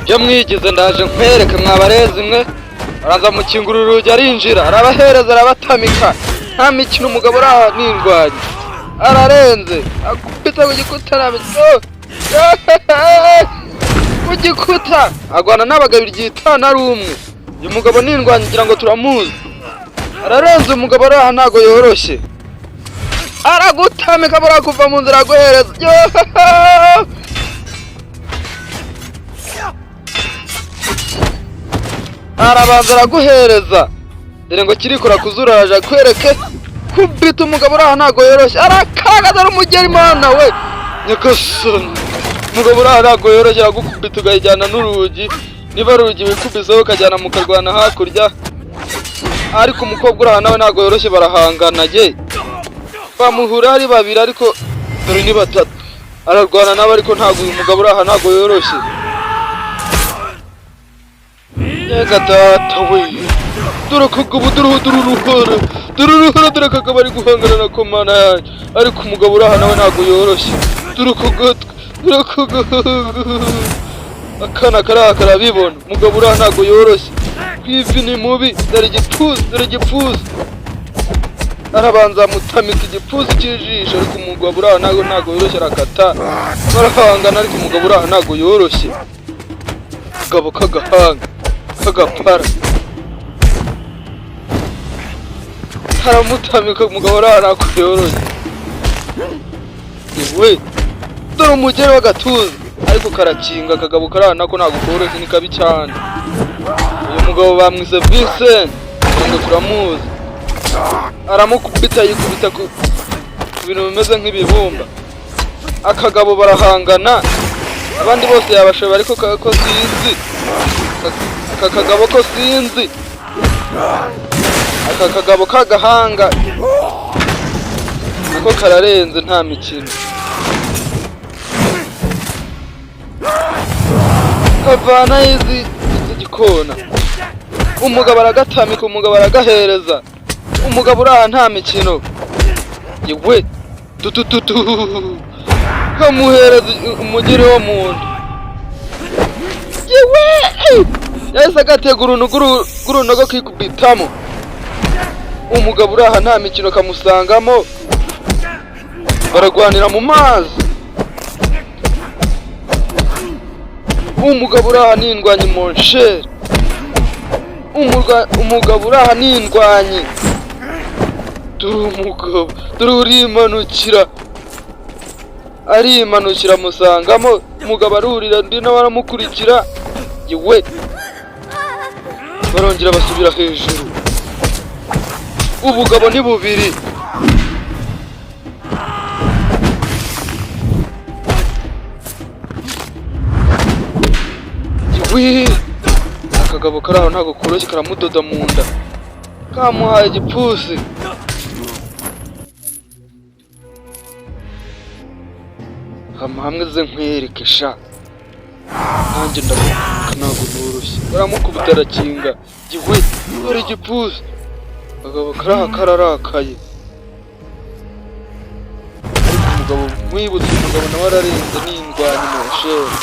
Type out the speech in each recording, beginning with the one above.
byo mwigize ndaje nkwereke mwabarezi mwe araza mu kinguru urugi arinjira arabahereza arabatamika nta mikino umugabo uraha n'indwanyi ararenze akubita ku gikuta ku gikuta agwana n'abagabo iryitana ari umwe uyu mugabo n'indwanyi ngira ngo turamuzi ararenze umugabo uraha ntago yoroshye aragutamika barakuva mu nzira aguhereza arabanza araguhereza dore ngo kirikora kuzura araje kwereke kubita umugabo uraha ntago yoroshye arakagaza ari umugeri mana we nyagasani umugabo uraha ntago yoroshye aragukubita ugahijyana n'urugi niba rugi wikubizeho ukajyana mukarwana hakurya ariko umukobwa uraha nawe ntago yoroshye barahangana ye bamuhura ari babiri ariko dore ni batatu ararwana nawe ariko ntago uyu mugabo uraha ntago yoroshye yega data we dore kagabo dore kagabo ari guhangana na komana yanjye ariko umugabo uraha nawe ntago yoroshye dore akana karaha karabibona umugabo uraha ntago yoroshye kwivi ni mubi dore igipfuzi arabanza mutamika igipfuzi cy'ijisho ariko umugabo uraha ntago yoroshye arakata barahangana ariko umugabo uraha ntago yoroshye kagabo kagahanga kagapara haramutamika umugabo uraha ntago yoroshye we dore umugeri w'agatuza ariko karakinga kagabo karaha nako ntago koroshye ni kabi cyane uyu mugabo bamwise Vincent ngo turamuzi aramukubita yikubita ku bintu bimeze nk'ibibumba akagabo barahangana abandi bose yabashobora ariko ko sinzi akagabo ko sinzi akagabo kagahanga nako kararenze nta mikino kavana izi gikona umugabo aragatamika umugabo aragahereza umugabo uraha nta mikino yewe kamuhereza umugeri wo mu nda yewe yahise agategura urunogo kikubitamo umugabo uraha nta mikino kamusangamo baragwanira mu mazi umugabo uraha n'indwanyi monsheri umugabo uraha n'indwanyi dore arimanukira musangamo umugabo arurira undi nawe aramukurikira yewe barongera basubira hejuru ubugabo ni bubiri yewe akagabo karaho ntago koroshye karamudoda mu nda kamuhaye igipfusi hamwe ze nkwereke sha nanjye ndamuka ntago noroshye baramukubita arakinga yewe dore igipfusi akagabo karaha kararakaye ariko umugabo mwibutse umugabo nawe ararenze n'indwanyi monsheri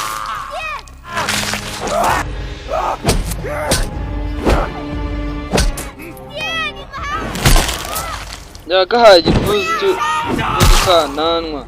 yagahaye igipfuzi cy'udukananwa